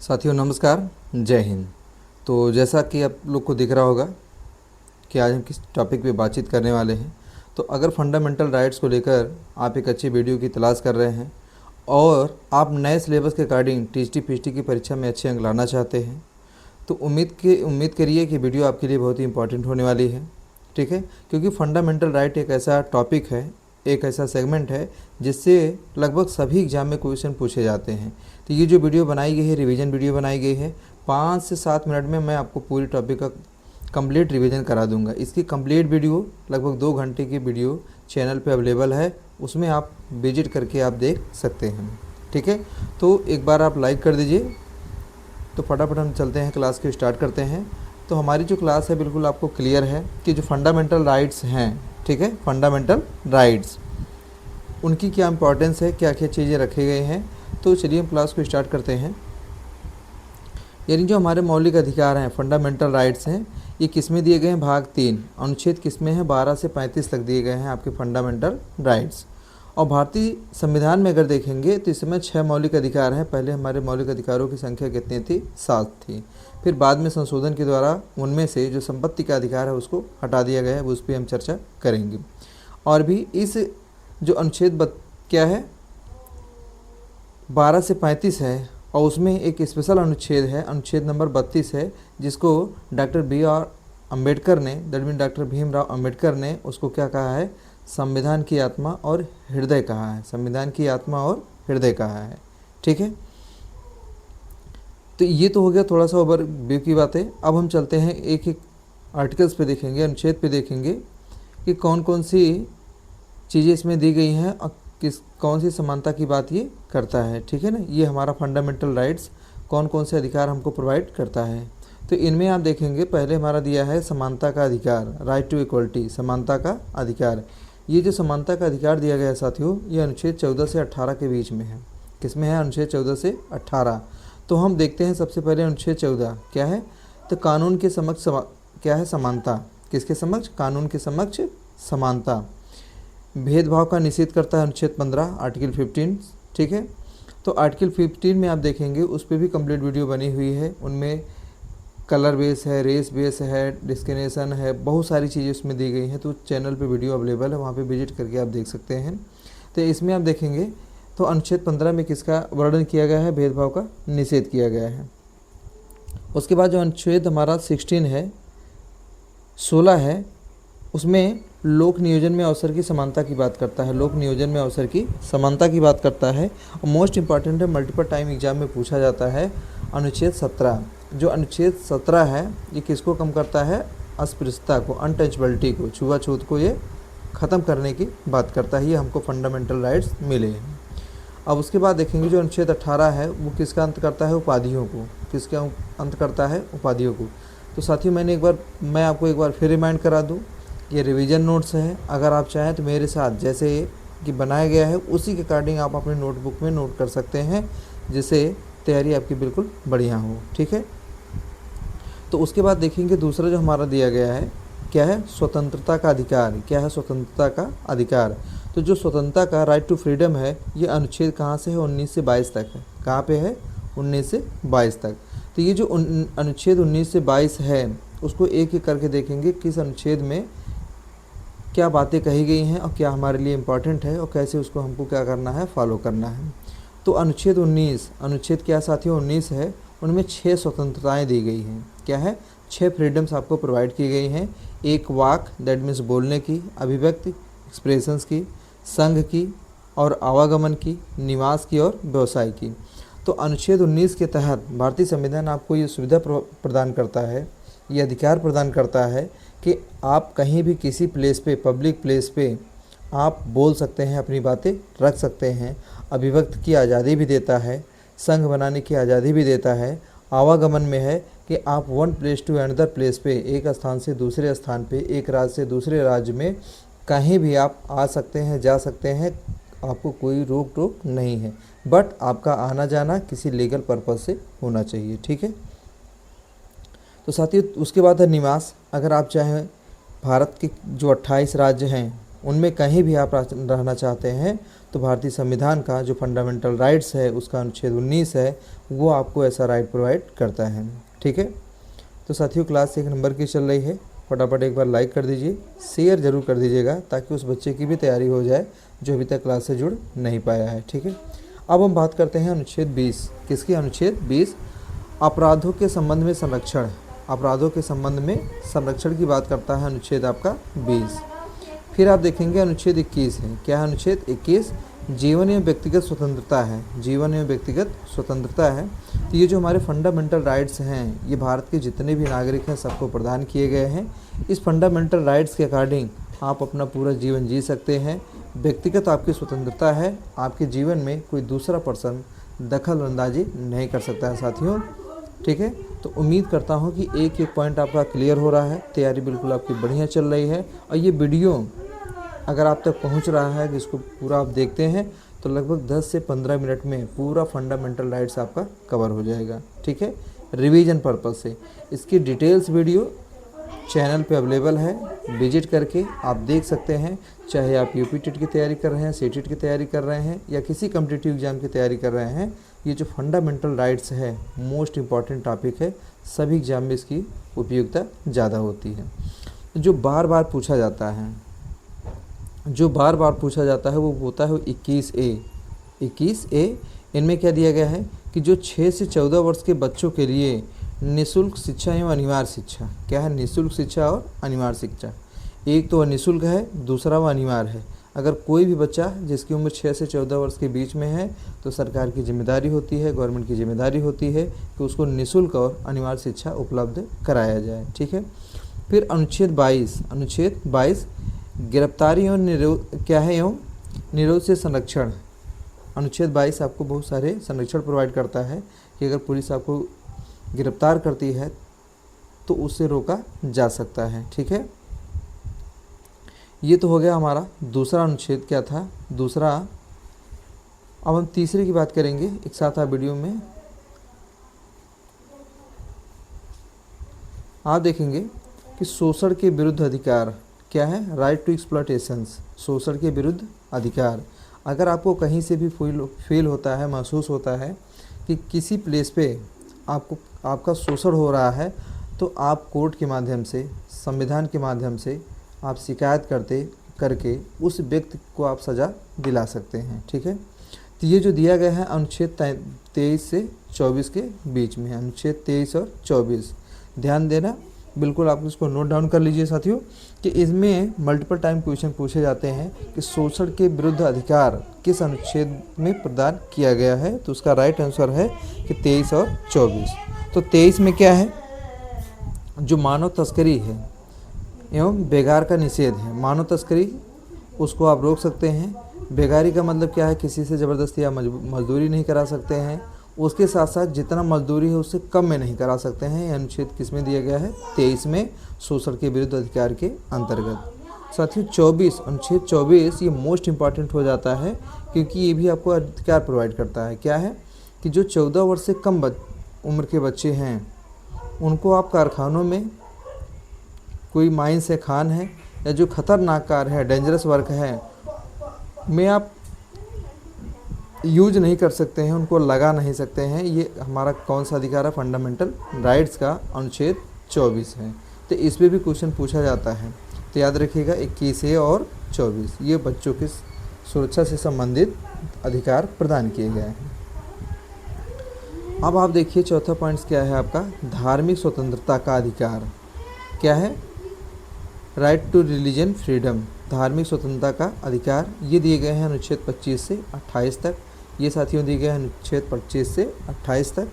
साथियों नमस्कार, जय हिंद। तो जैसा कि आप लोग को दिख रहा होगा कि आज हम किस टॉपिक पे बातचीत करने वाले हैं। तो अगर फंडामेंटल राइट्स को लेकर आप एक अच्छी वीडियो की तलाश कर रहे हैं और आप नए सिलेबस के अकॉर्डिंग टीजीटी पीजीटी की परीक्षा में अच्छे अंक लाना चाहते हैं तो उम्मीद करिए कि वीडियो आपके लिए बहुत ही इंपॉर्टेंट होने वाली है। ठीक है, क्योंकि फंडामेंटल राइट एक ऐसा टॉपिक है, एक ऐसा सेगमेंट है जिससे लगभग सभी एग्जाम में क्वेश्चन पूछे जाते हैं। तो ये जो वीडियो बनाई गई है, रिवीजन वीडियो बनाई गई है, 5 से 7 मिनट में मैं आपको पूरी टॉपिक का कंप्लीट रिवीजन करा दूंगा। इसकी कंप्लीट वीडियो लगभग 2 घंटे की वीडियो चैनल पे अवेलेबल है, उसमें आप विजिट करके आप देख सकते हैं। ठीक है, तो एक बार आप लाइक कर दीजिए। तो फटाफट हम चलते हैं, क्लास को स्टार्ट करते हैं। तो हमारी जो क्लास है बिल्कुल आपको क्लियर है कि जो फंडामेंटल राइट्स हैं, ठीक है, फंडामेंटल राइट्स उनकी क्या इंपॉर्टेंस है, क्या क्या चीज़ें रखे गए हैं। तो चलिए हम क्लास को स्टार्ट करते हैं। यानी जो हमारे मौलिक अधिकार हैं, फंडामेंटल राइट्स हैं, ये किस में दिए गए हैं? भाग 3 अनुच्छेद किस में है? 12 से 35 तक दिए गए हैं आपके फंडामेंटल राइट्स। और भारतीय संविधान में अगर देखेंगे तो इसमें 6 मौलिक अधिकार हैं। पहले हमारे मौलिक अधिकारों की संख्या कितनी थी? 7 थी। फिर बाद में संशोधन के द्वारा उनमें से जो संपत्ति का अधिकार है उसको हटा दिया गया है, उस पर हम चर्चा करेंगे। और भी इस जो अनुच्छेद क्या है 12 से 35 है, और उसमें एक स्पेशल अनुच्छेद है, अनुच्छेद नंबर 32 है, जिसको डॉक्टर बी आर अम्बेडकर ने, that mean doctor Bhimrao Ambedkar ने उसको क्या कहा है? संविधान की आत्मा और हृदय कहा है। संविधान की आत्मा और हृदय कहा है। ठीक है, तो ये तो हो गया थोड़ा सा ओवरव्यू की बातें। अब हम चलते हैं एक एक आर्टिकल्स पे देखेंगे, अनुच्छेद पे देखेंगे कि कौन कौन सी चीज़ें इसमें दी गई हैं और कौन सी समानता की बात ये करता है। ठीक है ना, ये हमारा फंडामेंटल राइट्स कौन कौन से अधिकार हमको प्रोवाइड करता है। तो इनमें आप देखेंगे पहले हमारा दिया है समानता का अधिकार, राइट टू इक्वलिटी, समानता का अधिकार। ये जो समानता का अधिकार दिया गया है साथियों, ये अनुच्छेद 14 से 18 के बीच में है। किसमें है? अनुच्छेद 14 से 18। तो हम देखते हैं सबसे पहले अनुच्छेद 14 क्या है। तो कानून के समक्ष क्या है? समानता। किसके समक्ष? कानून के समक्ष समानता। भेदभाव का निषेध करता है अनुच्छेद 15, आर्टिकल 15। ठीक है, तो आर्टिकल 15 में आप देखेंगे उस पर भी कंप्लीट वीडियो बनी हुई है। उनमें कलर बेस है, रेस बेस है, डिस्क्रिमिनेशन है, बहुत सारी चीज़ें उसमें दी गई हैं। तो चैनल पे वीडियो अवेलेबल है, वहाँ पे विजिट करके आप देख सकते हैं। तो इसमें आप देखेंगे तो अनुच्छेद 15 में किसका वर्णन किया गया है? भेदभाव का निषेध किया गया है। उसके बाद जो अनुच्छेद हमारा 16 है, 16 है, उसमें लोक नियोजन में अवसर की समानता की बात करता है। लोक नियोजन में अवसर की समानता की बात करता है। और मोस्ट इंपॉर्टेंट है, मल्टीपल टाइम एग्जाम में पूछा जाता है, अनुच्छेद 17। जो अनुच्छेद 17 है ये किसको कम करता है? अस्पृश्यता को, अनटचबिलिटी को, छुआछूत को ये ख़त्म करने की बात करता है। ये हमको फंडामेंटल राइट्स मिले हैं। अब उसके बाद देखेंगे जो अनुच्छेद 18 है वो किसका अंत करता है? उपाधियों को। किसका अंत करता है? उपाधियों को। तो साथियों मैं आपको एक बार फिर रिमाइंड करा दूँ, ये रिवीजन नोट्स है। अगर आप चाहें तो मेरे साथ जैसे कि बनाया गया है उसी के अकॉर्डिंग आप अपने नोटबुक में नोट कर सकते हैं, जिससे तैयारी आपकी बिल्कुल बढ़िया हो। ठीक है, तो उसके बाद देखेंगे दूसरा जो हमारा दिया गया है क्या है? स्वतंत्रता का अधिकार। क्या है? स्वतंत्रता का अधिकार। तो जो स्वतंत्रता का राइट टू फ्रीडम है, ये अनुच्छेद कहाँ से है? 19 से 22 तक है। कहाँ पे है? 19 से 22 तक। तो ये जो अनुच्छेद 19 से 22 है उसको एक एक करके देखेंगे किस अनुच्छेद में क्या बातें कही गई हैं और क्या हमारे लिए इम्पॉर्टेंट है और कैसे उसको हमको क्या करना है? फॉलो करना है। तो अनुच्छेद 19, अनुच्छेद क्या साथियों? 19 है, उनमें 6 स्वतंत्रताएं दी गई हैं। क्या है? 6 फ्रीडम्स आपको प्रोवाइड की गई हैं। एक वाक, दैट मीन्स बोलने की, अभिव्यक्ति एक्सप्रेशंस की, संघ की और आवागमन की, निवास की और व्यवसाय की। तो अनुच्छेद 19 के तहत भारतीय संविधान आपको ये सुविधा प्रदान करता है, ये अधिकार प्रदान करता है कि आप कहीं भी किसी प्लेस पे, पब्लिक प्लेस पे आप बोल सकते हैं, अपनी बातें रख सकते हैं। अभिव्यक्ति की आज़ादी भी देता है, संघ बनाने की आज़ादी भी देता है। आवागमन में है कि आप one place to another place पे, एक स्थान से दूसरे स्थान पे, एक राज्य से दूसरे राज्य में कहीं भी आप आ सकते हैं, जा सकते हैं, आपको कोई रोक टोक नहीं है। बट आपका आना जाना किसी लीगल पर्पज़ से होना चाहिए। ठीक है, तो साथियों उसके बाद है निवास। अगर आप चाहें भारत के जो 28 राज्य हैं उनमें कहीं भी आप रहना चाहते हैं तो भारतीय संविधान का जो फंडामेंटल राइट्स है उसका अनुच्छेद 19 है, वो आपको ऐसा राइट प्रोवाइड करता है। ठीक है, तो साथियों क्लास 1 नंबर की चल रही है, फटाफट एक बार लाइक कर दीजिए, शेयर ज़रूर कर दीजिएगा ताकि उस बच्चे की भी तैयारी हो जाए जो अभी तक क्लास से जुड़ नहीं पाया है। ठीक है, अब हम बात करते हैं अनुच्छेद 20। किसकी? अनुच्छेद 20 अपराधों के संबंध में संरक्षण। अपराधों के संबंध में संरक्षण की बात करता है अनुच्छेद आपका 20। फिर आप देखेंगे अनुच्छेद 21 है। क्या है अनुच्छेद 21? जीवन एवं व्यक्तिगत स्वतंत्रता है। जीवन एवं व्यक्तिगत स्वतंत्रता है। तो ये जो हमारे फंडामेंटल राइट्स हैं, ये भारत के जितने भी नागरिक हैं सबको प्रदान किए गए हैं। इस फंडामेंटल राइट्स के अकॉर्डिंग आप अपना पूरा जीवन जी सकते हैं। व्यक्तिगत आपकी स्वतंत्रता है, आपके जीवन में कोई दूसरा पर्सन दखल अंदाजी नहीं कर सकता है साथियों। ठीक है, तो उम्मीद करता हूँ कि एक एक पॉइंट आपका क्लियर हो रहा है, तैयारी बिल्कुल आपकी बढ़िया चल रही है। और ये वीडियो अगर आप तक पहुँच रहा है, जिसको पूरा आप देखते हैं, तो लगभग 10 से 15 मिनट में पूरा फंडामेंटल राइट्स आपका कवर हो जाएगा। ठीक है, रिवीजन पर्पज़ से इसकी डिटेल्स वीडियो चैनल पे अवेलेबल है, विजिट करके आप देख सकते हैं। चाहे आप यूपी टेट की तैयारी कर रहे हैं, सीटेट की तैयारी कर रहे हैं या किसी कॉम्पिटिटिव एग्जाम की तैयारी कर रहे हैं, ये जो फंडामेंटल राइट्स है मोस्ट इम्पॉर्टेंट टॉपिक है। सभी एग्जाम में इसकी उपयोगिता ज़्यादा होती है। जो बार बार पूछा जाता है, वो होता है 21A। 21A इनमें क्या दिया गया है कि जो 6 से 14 वर्ष के बच्चों के लिए निःशुल्क शिक्षा एवं अनिवार्य शिक्षा। क्या है? निःशुल्क शिक्षा और अनिवार्य शिक्षा। एक तो निःशुल्क है, दूसरा वो अनिवार्य है। अगर कोई भी बच्चा जिसकी उम्र 6 से 14 वर्ष के बीच में है तो सरकार की जिम्मेदारी होती है, गवर्नमेंट की जिम्मेदारी होती है कि उसको निःशुल्क और अनिवार्य शिक्षा उपलब्ध कराया जाए। ठीक है, फिर अनुच्छेद 22 गिरफ्तारी एवं निरोध से संरक्षण। अनुच्छेद 22 आपको बहुत सारे संरक्षण प्रोवाइड करता है कि अगर पुलिस आपको गिरफ्तार करती है तो उससे रोका जा सकता है। ठीक है, ये तो हो गया हमारा दूसरा अनुच्छेद। क्या था दूसरा? अब हम तीसरे की बात करेंगे एक साथ आप वीडियो में। आप देखेंगे कि शोषण के विरुद्ध अधिकार। क्या है? Right to exploitations. शोषण के विरुद्ध अधिकार। अगर आपको कहीं से भी फील होता है, महसूस होता है कि किसी प्लेस पे आपका शोषण हो रहा है, तो आप कोर्ट के माध्यम से, संविधान के माध्यम से आप शिकायत करके उस व्यक्ति को आप सज़ा दिला सकते हैं। ठीक है, तो ये जो दिया गया है अनुच्छेद 23 से 24 के बीच में है। अनुच्छेद 23 और 24 ध्यान देना, बिल्कुल आप इसको नोट डाउन कर लीजिए साथियों कि इसमें मल्टीपल टाइम क्वेश्चन पूछे जाते हैं कि शोषण के विरुद्ध अधिकार किस अनुच्छेद में प्रदान किया गया है। तो उसका राइट आंसर है कि 23 और 24। तो 23 में क्या है? जो मानव तस्करी है एवं बेगार का निषेध है। मानव तस्करी उसको आप रोक सकते हैं। बेगारी का मतलब क्या है? किसी से ज़बरदस्ती या मजदूरी नहीं करा सकते हैं। उसके साथ साथ जितना मजदूरी है उससे कम में नहीं करा सकते हैं। यह अनुच्छेद किस में दिया गया है? 23 में, शोषण के विरुद्ध अधिकार के अंतर्गत। साथियों 24, अनुच्छेद 24 ये मोस्ट इम्पॉर्टेंट हो जाता है क्योंकि ये भी आपको अधिकार प्रोवाइड करता है। क्या है? कि जो 14 वर्ष से कम उम्र के बच्चे हैं उनको आप कारखानों में, कोई माइंस है, खान है, या जो खतरनाक कार्य है, डेंजरस वर्क है, में आप यूज नहीं कर सकते हैं, उनको लगा नहीं सकते हैं। ये हमारा कौन सा अधिकार है? फंडामेंटल राइट्स का अनुच्छेद 24 है। तो इस पर भी क्वेश्चन पूछा जाता है, तो याद रखिएगा 21A और 24 ये बच्चों की सुरक्षा से संबंधित अधिकार प्रदान किए गए हैं। अब आप देखिए चौथा पॉइंट क्या है आपका? धार्मिक स्वतंत्रता का अधिकार। क्या है? Right to religion freedom. धार्मिक स्वतंत्रता का अधिकार ये दिए गए हैं अनुच्छेद 25 से 28 तक। ये साथियों दिए गए हैं अनुच्छेद 25 से 28 तक।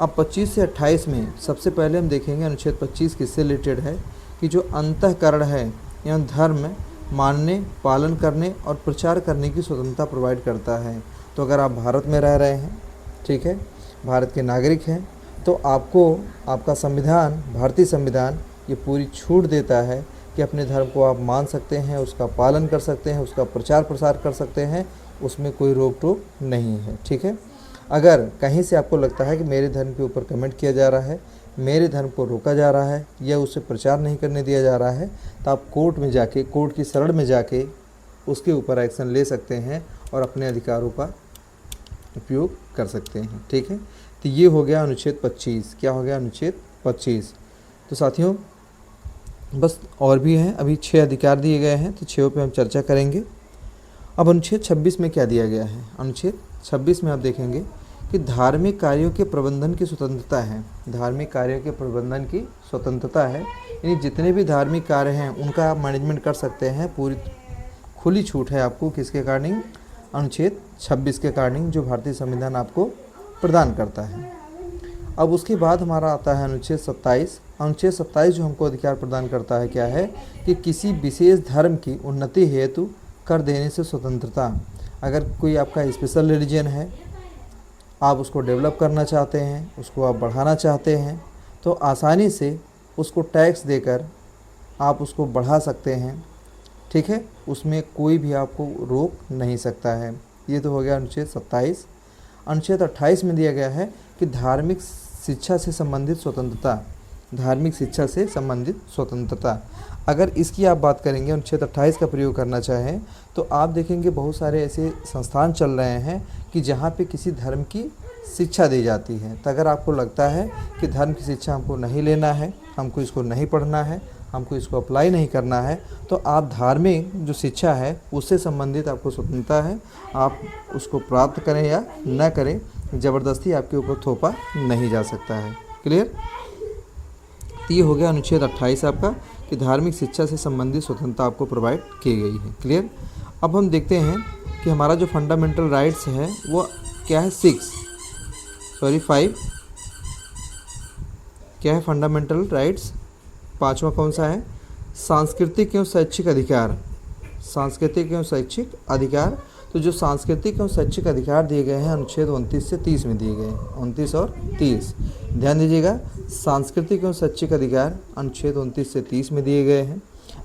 अब 25 से 28 में सबसे पहले हम देखेंगे अनुच्छेद 25 किससे रिलेटेड है कि जो अंतःकरण है एवं धर्म मानने, पालन करने और प्रचार करने की स्वतंत्रता प्रोवाइड करता है। तो अगर आप भारत में रह रहे हैं, ठीक है, भारत के नागरिक हैं, तो आपको आपका संविधान, भारतीय संविधान ये पूरी छूट देता है कि अपने धर्म को आप मान सकते हैं, उसका पालन कर सकते हैं, उसका प्रचार प्रसार कर सकते हैं, उसमें कोई रोक टोक नहीं है। ठीक है, अगर कहीं से आपको लगता है कि मेरे धर्म के ऊपर कमेंट किया जा रहा है, मेरे धर्म को रोका जा रहा है या उसे प्रचार नहीं करने दिया जा रहा है, तो आप कोर्ट में जाके, कोर्ट की शरण में जाके उसके ऊपर एक्शन ले सकते हैं और अपने अधिकारों का उपयोग कर सकते हैं। ठीक है, तो ये हो गया अनुच्छेद 25। क्या हो गया? अनुच्छेद 25। तो साथियों बस और भी हैं, अभी 6 अधिकार दिए गए हैं, तो 6 पे हम चर्चा करेंगे। अब अनुच्छेद 26 में क्या दिया गया है? अनुच्छेद 26 में आप देखेंगे कि धार्मिक कार्यों के प्रबंधन की स्वतंत्रता है। धार्मिक कार्यों के प्रबंधन की स्वतंत्रता है, यानी जितने भी धार्मिक कार्य हैं उनका आप मैनेजमेंट कर सकते हैं। पूरी खुली छूट है आपको, किसके अकॉर्डिंग? अनुच्छेद 26 के अकॉर्डिंग, जो भारतीय संविधान आपको प्रदान करता है। अब उसके बाद हमारा आता है अनुच्छेद 27। अनुच्छेद 27 जो हमको अधिकार प्रदान करता है क्या है कि किसी विशेष धर्म की उन्नति हेतु कर देने से स्वतंत्रता। अगर कोई आपका स्पेशल रिलीजन है, आप उसको डेवलप करना चाहते हैं, उसको आप बढ़ाना चाहते हैं, तो आसानी से उसको टैक्स देकर आप उसको बढ़ा सकते हैं। ठीक है, उसमें कोई भी आपको रोक नहीं सकता है। ये तो हो गया अनुच्छेद 27। अनुच्छेद 28 में दिया गया है कि धार्मिक शिक्षा से संबंधित स्वतंत्रता। धार्मिक शिक्षा से संबंधित स्वतंत्रता, अगर इसकी आप बात करेंगे, अनुच्छेद 28 का प्रयोग करना चाहें, तो आप देखेंगे बहुत सारे ऐसे संस्थान चल रहे हैं कि जहाँ पे किसी धर्म की शिक्षा दी जाती है। तो अगर आपको लगता है कि धर्म की शिक्षा हमको नहीं लेना है, हमको इसको नहीं पढ़ना है, हमको इसको अप्लाई नहीं करना है, तो आप धार्मिक जो शिक्षा है उससे संबंधित आपको स्वतंत्रता है। आप उसको प्राप्त करें या न करें, ज़बरदस्ती आपके ऊपर थोपा नहीं जा सकता है। क्लियर? तो ये हो गया अनुच्छेद 28 आपका, कि धार्मिक शिक्षा से संबंधित स्वतंत्रता आपको प्रोवाइड की गई है। क्लियर? अब हम देखते हैं कि हमारा जो फंडामेंटल राइट्स है वो क्या है? 5। क्या है फंडामेंटल राइट्स? 5वां कौन सा है? सांस्कृतिक एवं शैक्षिक अधिकार। सांस्कृतिक एवं शैक्षिक अधिकार। तो जो सांस्कृतिक एवं शैक्षिक अधिकार दिए गए हैं अनुच्छेद 29 से 30 में दिए गए हैं। 29 और 30 ध्यान दीजिएगा। सांस्कृतिक एवं शैक्षिक अधिकार अनुच्छेद 29 से 30 में दिए गए हैं।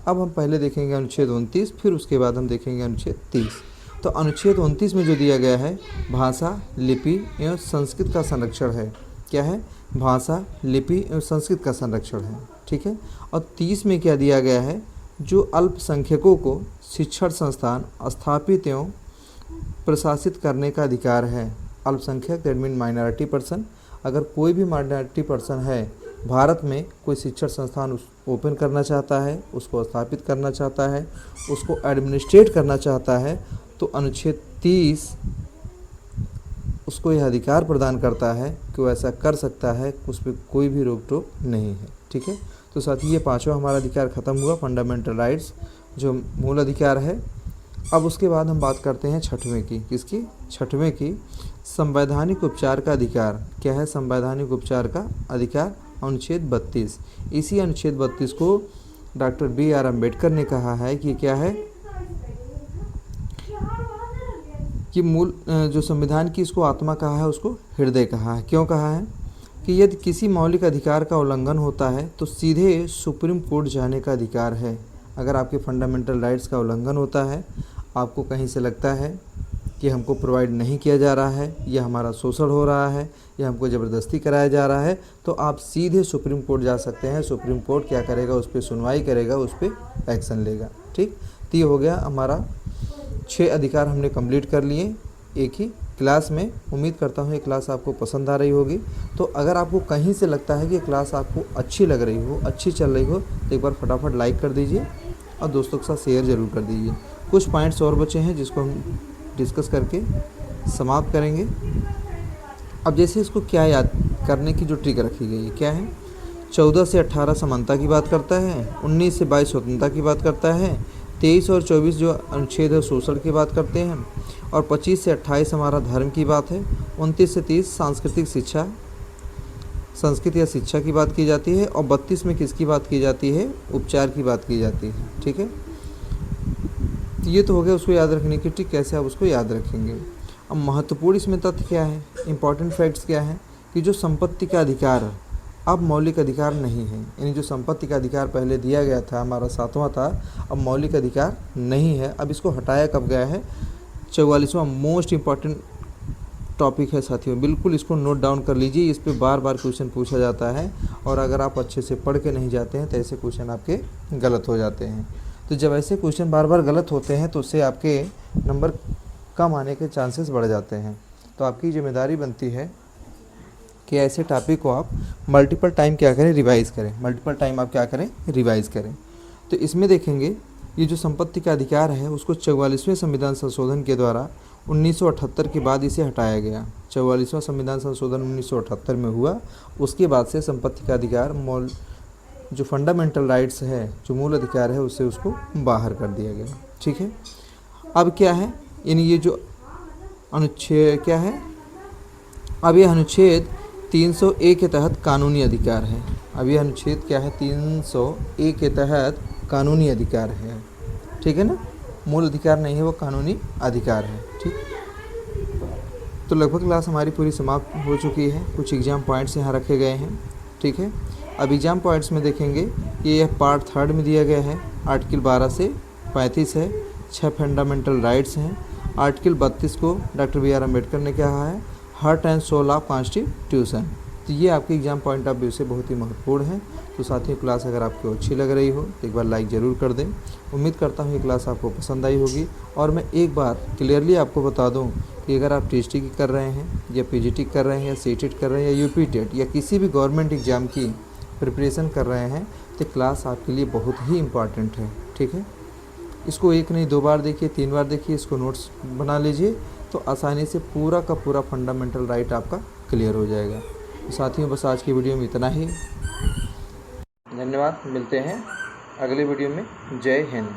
अब हम पहले देखेंगे अनुच्छेद 29, फिर उसके बाद हम देखेंगे अनुच्छेद 30। तो अनुच्छेद 29 में जो दिया गया है, भाषा, लिपि एवं संस्कृत का संरक्षण है। क्या है? भाषा, लिपि एवं संस्कृत का संरक्षण है। ठीक है। और 30 में क्या दिया गया है? जो अल्पसंख्यकों को शिक्षण संस्थान स्थापित एवं प्रशासित करने का अधिकार है। अल्पसंख्यक दैट मीन माइनॉरिटी पर्सन। अगर कोई भी माइनॉरिटी पर्सन है भारत में, कोई शिक्षण संस्थान ओपन करना चाहता है, उसको स्थापित करना चाहता है, उसको एडमिनिस्ट्रेट करना चाहता है, तो अनुच्छेद 30 उसको यह अधिकार प्रदान करता है कि वो ऐसा कर सकता है, उस पर कोई भी रोक टोक नहीं है। ठीक है। तो साथी ये 5वां हमारा अधिकार ख़त्म हुआ, फंडामेंटल राइट्स जो मूल अधिकार है। अब उसके बाद हम बात करते हैं 6वें की। किसकी? 6वें की, संवैधानिक उपचार का अधिकार। क्या है संवैधानिक उपचार का अधिकार? अनुच्छेद 32। इसी अनुच्छेद 32 को डॉक्टर BR अम्बेडकर ने कहा है कि क्या है कि मूल जो संविधान की इसको आत्मा कहा है, उसको हृदय कहा है। क्यों कहा है? कि यदि किसी मौलिक अधिकार का उल्लंघन होता है तो सीधे सुप्रीम कोर्ट जाने का अधिकार है। अगर आपके फंडामेंटल राइट्स का उल्लंघन होता है, आपको कहीं से लगता है कि हमको प्रोवाइड नहीं किया जा रहा है, या हमारा शोषण हो रहा है, या हमको ज़बरदस्ती कराया जा रहा है, तो आप सीधे सुप्रीम कोर्ट जा सकते हैं। सुप्रीम कोर्ट क्या करेगा? उस पर सुनवाई करेगा, उस पर एक्शन लेगा। ठीक। तो ये हो गया हमारा 6 अधिकार हमने कंप्लीट कर लिए एक ही क्लास में। उम्मीद करता हूँ ये क्लास आपको पसंद आ रही होगी। तो अगर आपको कहीं से लगता है कि क्लास आपको अच्छी लग रही हो, अच्छी चल रही हो, तो एक बार फटाफट लाइक कर दीजिए और दोस्तों के साथ शेयर ज़रूर कर दीजिए। कुछ पॉइंट्स और बचे हैं जिसको हम डिस्कस करके समाप्त करेंगे। अब जैसे इसको क्या याद करने की जो ट्रिक रखी गई है, क्या है? 14 से 18 समानता की बात करता है, 19 से 22 स्वतंत्रता की बात करता है, 23 और 24 जो अनुच्छेद है शोषण की बात करते हैं, और 25 से 28 हमारा धर्म की बात है, 29 से 30 सांस्कृतिक शिक्षा, संस्कृत या शिक्षा की बात की जाती है, और 32 में किसकी बात की जाती है? उपचार की बात की जाती है। ठीक है। ये तो हो गया उसको याद रखने की ट्रिक, कैसे आप उसको याद रखेंगे। अब महत्वपूर्ण इसमें तथ्य क्या है, इंपॉर्टेंट फैक्ट्स क्या है कि जो संपत्ति का अधिकार अब मौलिक अधिकार नहीं है। यानी जो संपत्ति का अधिकार पहले दिया गया था, हमारा 7वां था, अब मौलिक अधिकार नहीं है। अब इसको हटाया कब गया है? 44वां मोस्ट इम्पॉर्टेंट टॉपिक है साथियों, बिल्कुल इसको नोट डाउन कर लीजिए। इस पर बार बार क्वेश्चन पूछा जाता है, और अगर आप अच्छे से पढ़ के नहीं जाते हैं तो ऐसे क्वेश्चन आपके गलत हो जाते हैं। तो जब ऐसे क्वेश्चन बार बार गलत होते हैं तो उससे आपके नंबर कम आने के चांसेस बढ़ जाते हैं। तो आपकी जिम्मेदारी बनती है कि ऐसे टॉपिक को आप मल्टीपल टाइम क्या करें, रिवाइज़ करें। मल्टीपल टाइम आप क्या करें, रिवाइज़ करें। तो इसमें देखेंगे ये जो संपत्ति का अधिकार है उसको 44वें संविधान संशोधन के द्वारा 1978 के बाद इसे हटाया गया। 44वां संविधान संशोधन 1978 में हुआ, उसके बाद से संपत्ति का अधिकार जो फंडामेंटल राइट्स है, जो मूल अधिकार है, उससे उसको बाहर कर दिया गया। ठीक है, अब क्या है, ये जो अनुच्छेद क्या है, अब यह अनुच्छेद 301 के तहत कानूनी अधिकार है। अब यह अनुच्छेद क्या है, 301 के तहत कानूनी अधिकार है। ठीक है ना, मूल अधिकार नहीं है, वो कानूनी अधिकार है। ठीक, तो लगभग क्लास हमारी पूरी समाप्त हो चुकी है। कुछ एग्जाम पॉइंट्स यहाँ रखे गए हैं। ठीक है, अब एग्जाम पॉइंट्स में देखेंगे कि यह पार्ट 3 में दिया गया है। आर्टिकल 12 से 35 है, 6 फंडामेंटल राइट्स हैं। आर्टिकल 32 को डॉक्टर बी आर अम्बेडकर ने कहा है heart and soul of constitution. तो ये आपके एग्जाम पॉइंट ऑफ व्यू से बहुत ही महत्वपूर्ण है। तो साथियों, क्लास अगर आपको अच्छी लग रही हो तो एक बार लाइक ज़रूर कर दें। उम्मीद करता हूँ ये क्लास आपको पसंद आई होगी। और मैं एक बार क्लियरली आपको बता दूँ कि अगर आप टीएसटी की कर रहे हैं या पीजीटी कर रहे हैं या सीटेट कर रहे हैं या यूपी टेट या किसी भी गवर्नमेंट एग्ज़ाम की प्रिपरेशन कर रहे हैं तो क्लास आपके लिए बहुत ही इम्पॉर्टेंट है। ठीक है, इसको एक नहीं 2 बार देखिए, 3 बार देखिए, इसको नोट्स बना लीजिए, तो आसानी से पूरा का पूरा फंडामेंटल राइट आपका क्लियर हो जाएगा। तो साथियों, बस आज की वीडियो में इतना ही। धन्यवाद, मिलते हैं अगले वीडियो में। जय हिंद।